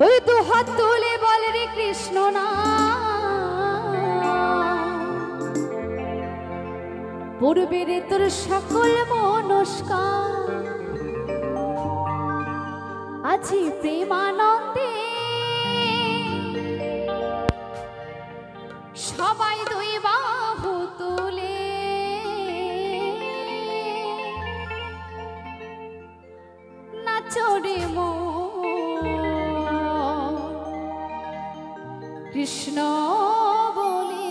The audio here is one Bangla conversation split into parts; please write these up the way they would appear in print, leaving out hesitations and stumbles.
ওই দু হাত তুলে বল রে কৃষ্ণ না, পূর্বের তোর সকল মনস্কার আজি প্রেমানন্দে সবাই দুই বাহু তুলে নাচরে কৃষ্ণ বলে।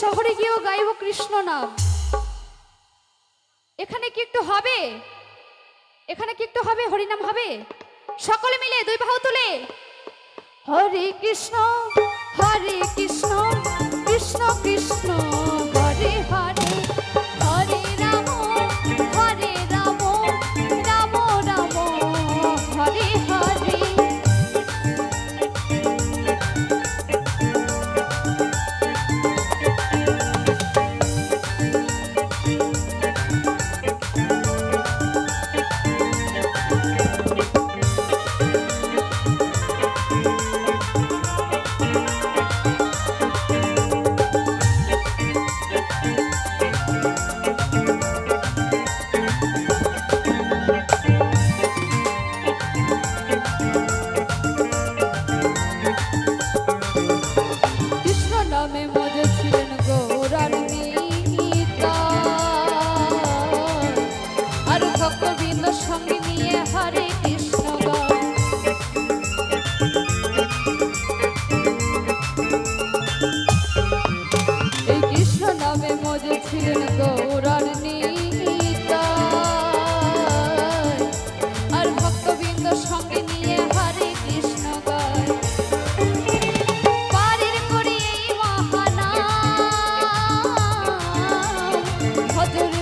শহরে গিয়েও গাইব কৃষ্ণ নাম। এখানে কি একটু হবে? এখানে কি একটু হবে? হরিনাম হবে? সকলে মিলে দুই বাহু তুলে হরে কৃষ্ণ কৃষ্ণ কৃষ্ণ হরে হরে, হরে রাম রাম রাম হরে হরে। সঙ্গে নিয়ে হরে কৃষ্ণ এই কৃষ্ণ নামে মজে ছিলেন গৌরার নিতাই, আর ভক্তবৃন্দ সঙ্গে নিয়ে হরে কৃষ্ণ গায়। পারের করি এই মহানাম ভজরে